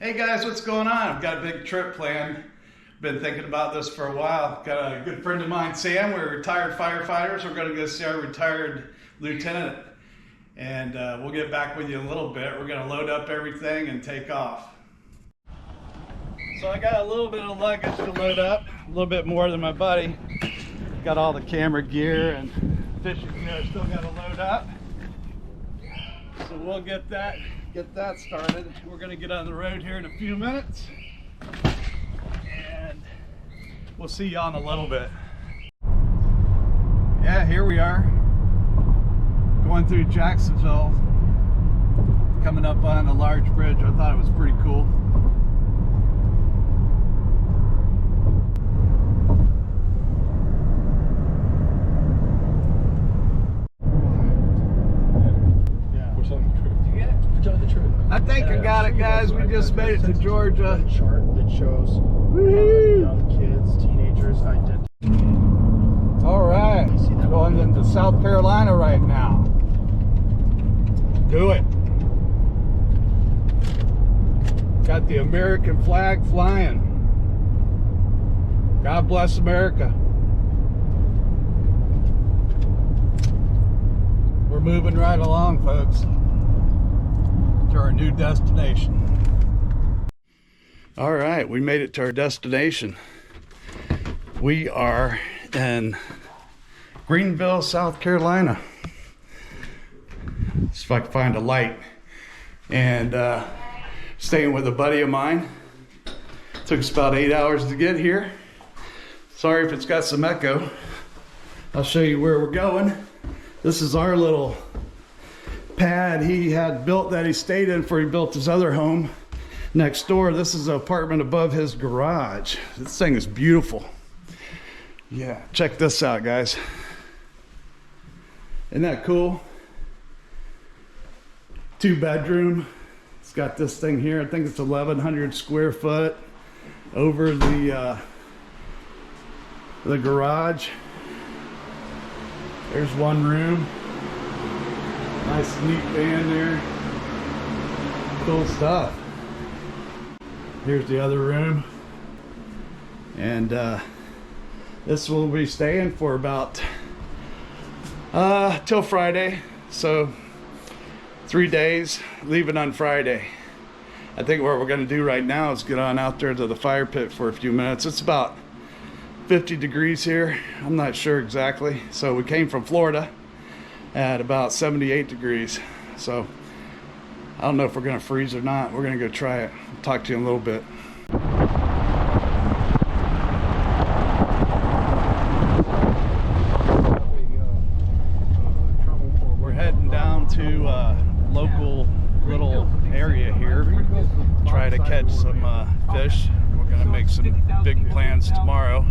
Hey guys, what's going on? I've got a big trip planned. Been thinking about this for a while. Got a good friend of mine, Sam. We're retired firefighters. We're going to go see our retired lieutenant. And we'll get back with you in a little bit. We're going to load up everything and take off. So I got a little bit of luggage to load up. A little bit more than my buddy. Got all the camera gear and fishing gear still got to load up. So we'll get that started. We're going to get on the road here in a few minutes. And we'll see y'all in a little bit. Yeah, here we are. Going through Jacksonville. Coming up on a large bridge. I thought it was pretty cool. I think I got it, guys. We just made it to Georgia. Chart that shows young kids, teenagers' identity. All right, going into South Carolina right now. Do it. Got the American flag flying. God bless America. We're moving right along, folks, to our new destination. All right, we made it to our destination. We are in Greenville, South Carolina. See if I can find a light. And staying with a buddy of mine. Took us about 8 hours to get here. Sorry if it's got some echo. I'll show you where we're going. This is our little pad he had built that he stayed in before he built his other home next door. This is an apartment above his garage. This thing is beautiful. Yeah, check this out, guys. Isn't that cool? 2-bedroom. It's got this thing here. I think it's 1,100 square foot over the garage. There's one room. Nice neat van there. Cool stuff. Here's the other room. And this will be staying for about till Friday. So 3 days, leaving on Friday. I think what we're gonna do right now is get on out there to the fire pit for a few minutes. It's about 50 degrees here. I'm not sure exactly. So we came from Florida at about 78 degrees. So I don't know if we're gonna freeze or not. We're gonna go try it. I'll talk to you in a little bit. We're heading down to a local little area here. Try to catch some fish. We're gonna make some big plans tomorrow.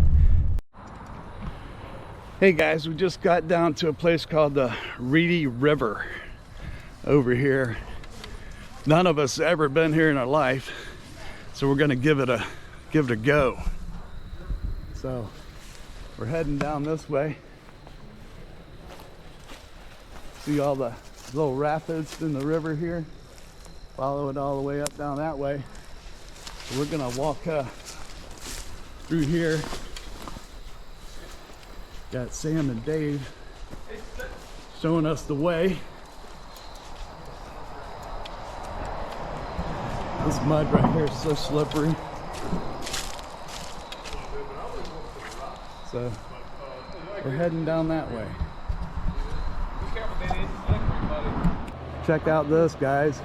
Hey guys, we just got down to a place called the Reedy River over here. None of us ever been here in our life, so we're gonna give it a go. So we're heading down this way. See all the little rapids in the river here. Follow it all the way up down that way. So we're gonna walk through here. Got Sam and Dave showing us the way. This mud right here is so slippery. So we're heading down that way. Check out this, guys.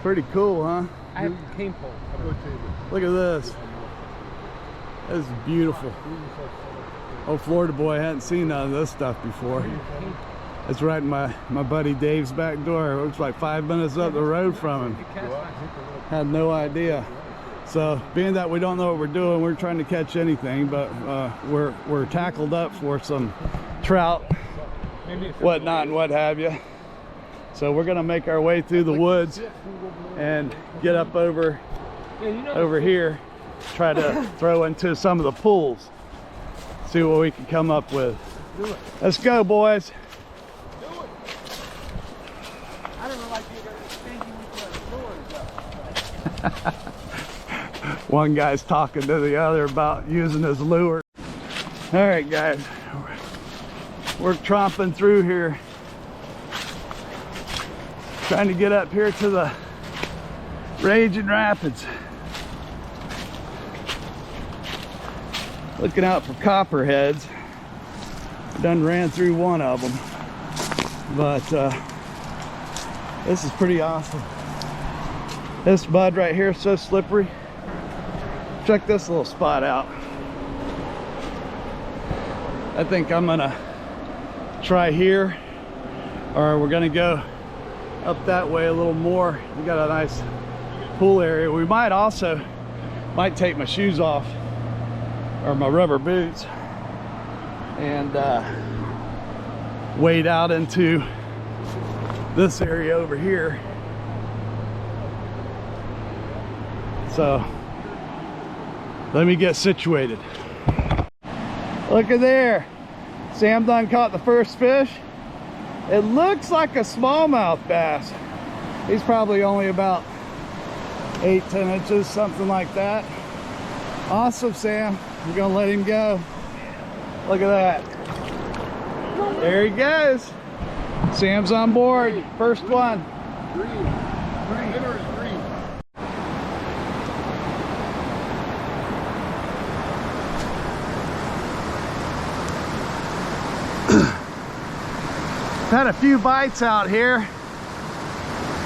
Pretty cool, huh? I have a cane pole. Look at this. This is beautiful. Oh, Florida boy, I hadn't seen none of this stuff before. It's right in my buddy Dave's back door. It looks like 5 minutes up the road from him. Had no idea. So, being that we don't know what we're doing, we're trying to catch anything, but we're tackled up for some trout, whatnot, and what have you. So we're gonna make our way through the woods and get up over here, try to throw into some of the pools. See what we can come up with. Let's go, boys. I don't know, like you're gonna One guy's talking to the other about using his lure. All right, guys, we're tromping through here, trying to get up here to the raging rapids. Looking out for copperheads. Done ran through one of them, but this is pretty awesome. This mud right here is so slippery. Check this little spot out. I think I'm gonna try here, or we're gonna go up that way a little more. We got a nice pool area. We might take my shoes off, or my rubber boots, and wade out into this area over here. So let me get situated. Look at there. Sam done caught the first fish. It looks like a smallmouth bass. He's probably only about 8-10 inches, something like that. Awesome, Sam. We're gonna let him go. Look at that. There he goes. Sam's on board. First one. Green. Winner is green. Had a few bites out here.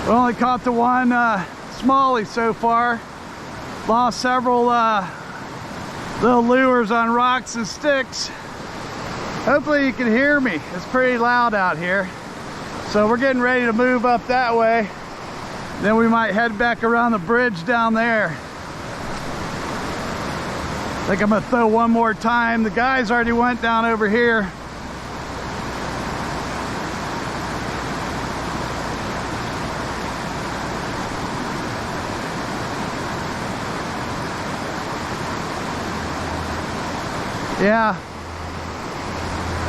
We only caught the one smallie so far. Lost several little lures on rocks and sticks. Hopefully you can hear me. It's pretty loud out here. So we're getting ready to move up that way. Then we might head back around the bridge down there. I think I'm gonna throw one more time. The guys already went down over here. Yeah,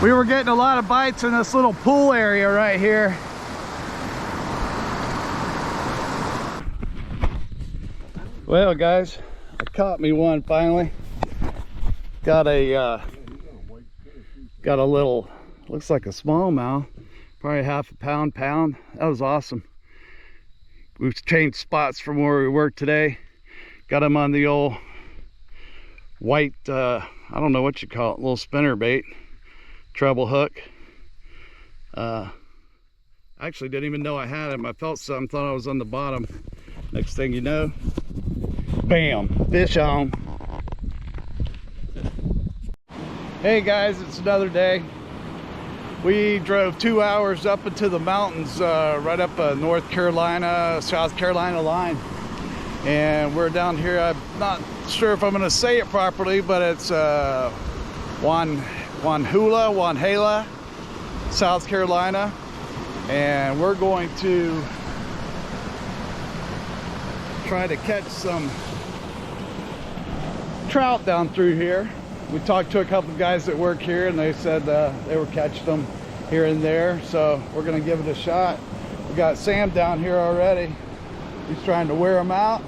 we were getting a lot of bites in this little pool area right here. Well, guys, I caught me one finally. Got a little, looks like a smallmouth, probably half a pound. That was awesome. We've changed spots from where we worked today. Got him on the old white, I don't know what you call it, little spinner bait, treble hook. I actually didn't even know I had him. I felt something, thought I was on the bottom. Next thing you know, bam, fish on. Hey guys, it's another day. We drove 2 hours up into the mountains, right up North Carolina, South Carolina line. And we're down here, I'm not sure if I'm going to say it properly, but it's Walhalla, South Carolina. And we're going to try to catch some trout down through here. We talked to a couple of guys that work here, and they said they were catching them here and there. So we're going to give it a shot. We got Sam down here already. He's trying to wear them out.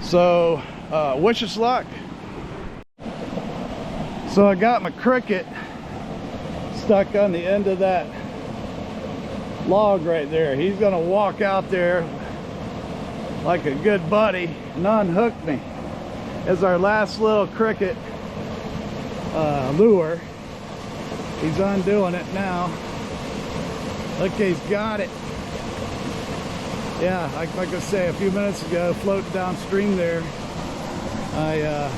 So wish us luck. So I got my cricket stuck on the end of that log right there. He's gonna walk out there like a good buddy and unhook me. As our last little cricket lure. He's undoing it now. Look, he's got it. Yeah, like I said a few minutes ago, floating downstream there, I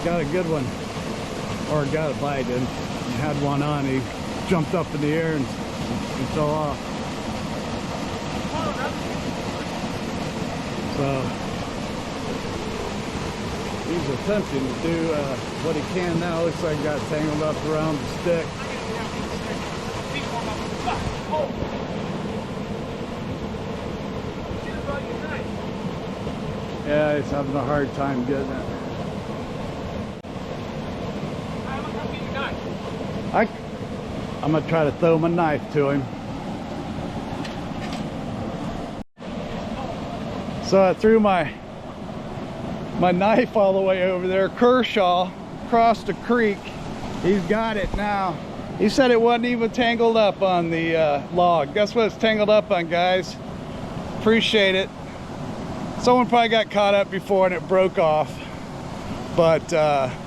got a good one, or got a bite, and had one on. He jumped up in the air and fell off. So he's attempting to do what he can now. Looks like he got tangled up around the stick. Yeah, he's having a hard time getting it. I'm gonna try to throw my knife to him. So I threw my knife all the way over there. Kershaw crossed the creek. He's got it now. He said it wasn't even tangled up on the log. Guess what it's tangled up on, guys? Appreciate it. Someone probably got caught up before and it broke off, but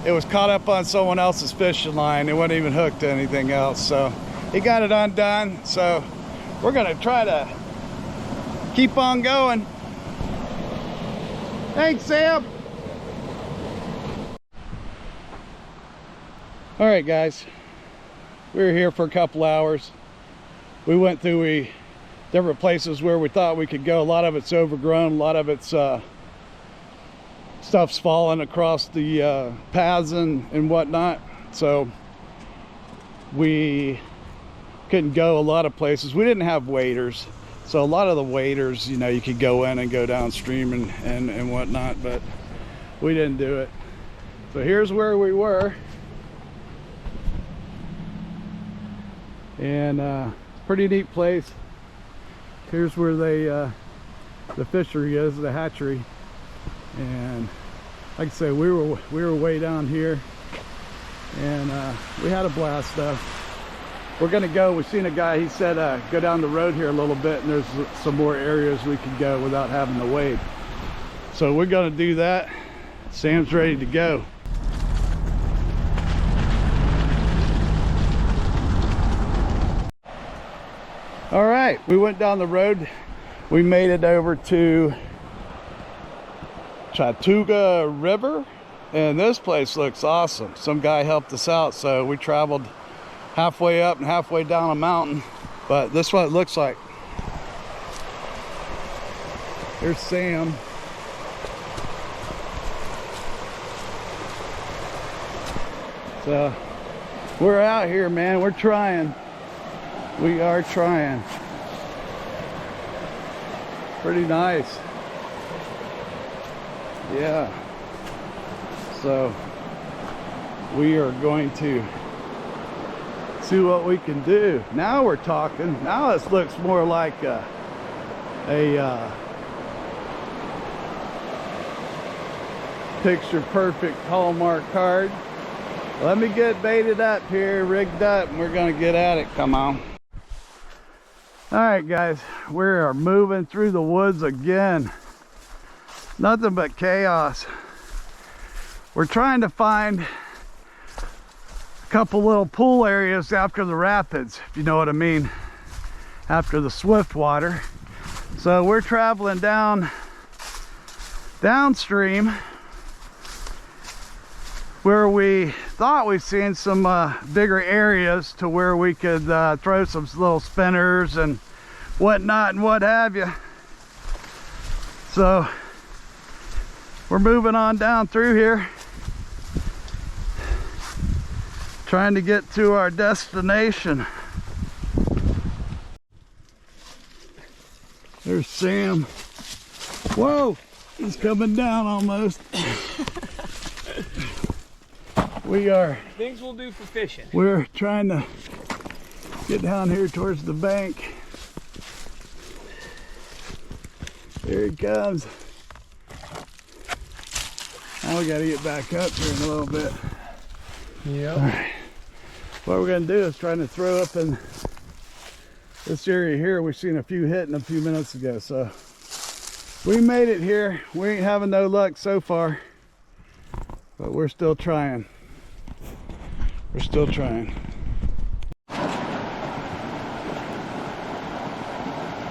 it was caught up on someone else's fishing line. It wasn't even hooked to anything else, so he got it undone. So we're gonna try to keep on going. Thanks, Sam. All right, guys, we were here for a couple hours. We went through different places where we thought we could go. A lot of it's overgrown, a lot of it's stuff's falling across the paths and whatnot, so we couldn't go a lot of places. We didn't have waders, so a lot of the waders, you know, you could go in and go downstream and whatnot, but we didn't do it. So here's where we were, and pretty neat place. Here's where they the fishery is, the hatchery, and like I say, we were way down here, and we had a blast though. We're gonna go. We've seen a guy. He said go down the road here a little bit, and there's some more areas we could go without having to wade. So we're gonna do that. Sam's ready to go. All right, we went down the road. We made it over to Chattooga River, and this place looks awesome. Some guy helped us out, so we traveled halfway up and halfway down a mountain, but this is what it looks like. There's Sam. So we're out here, man. We're trying. We are trying. Pretty nice. Yeah. So we are going to see what we can do. Now we're talking. Now this looks more like a picture perfect Hallmark card. Let me get baited up here, rigged up, and we're gonna get at it. Come on. All right, guys, we are moving through the woods again. Nothing but chaos. We're trying to find a couple little pool areas after the rapids, if you know what I mean, after the swift water. So we're traveling downstream where we thought we've seen some bigger areas to where we could throw some little spinners and whatnot and what have you. So we're moving on down through here, trying to get to our destination. There's Sam. Whoa, he's coming down almost. We are. Things we'll do for fishing. We're trying to get down here towards the bank. There he comes. Now we got to get back up here in a little bit. Yeah. All right. What we're going to do is trying to throw up in this area here. We've seen a few hitting a few minutes ago, so we made it here. We ain't having no luck so far, but we're still trying. We're still trying. I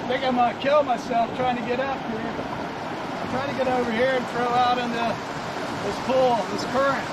think I'm gonna kill myself trying to get up here. I'm trying to get over here and throw out into this pool, this current.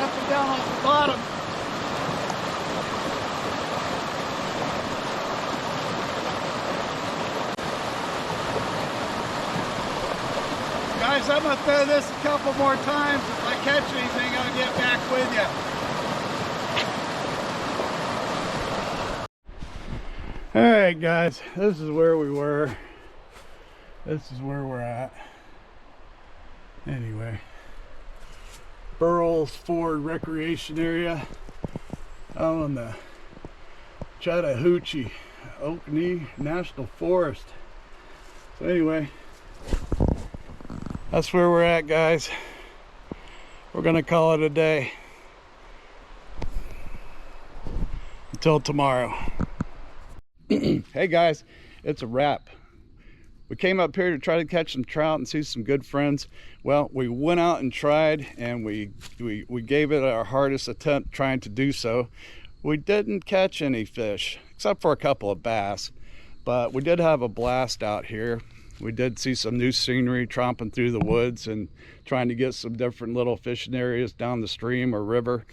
up and down off the bottom. Guys, I'm gonna throw this a couple more times. If I catch anything, I'll get back with you. All right, guys, this is where we were. This is where we're at. Anyway, Burles Ford Recreation Area out on the Chattooga Oakney National Forest. So anyway, that's where we're at, guys. We're gonna call it a day until tomorrow. Hey guys, it's a wrap. We came up here to try to catch some trout and see some good friends. Well, we went out and tried, and we gave it our hardest attempt trying to do so. We didn't catch any fish, except for a couple of bass, but we did have a blast out here. We did see some new scenery tromping through the woods and trying to get some different little fishing areas down the stream or river.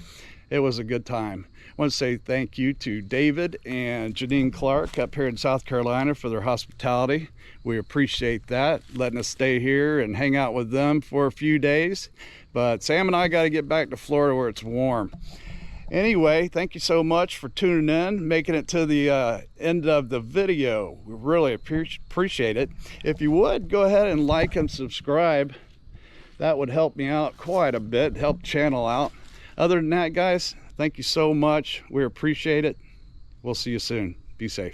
It was a good time. I want to say thank you to David and Janine Clark up here in South Carolina for their hospitality. We appreciate that, letting us stay here and hang out with them for a few days. But Sam and I got to get back to Florida where it's warm. Anyway, thank you so much for tuning in, making it to the end of the video. We really appreciate it. If you would, go ahead and like and subscribe. That would help me out quite a bit, help channel out. Other than that, guys, thank you so much. We appreciate it. We'll see you soon. Be safe.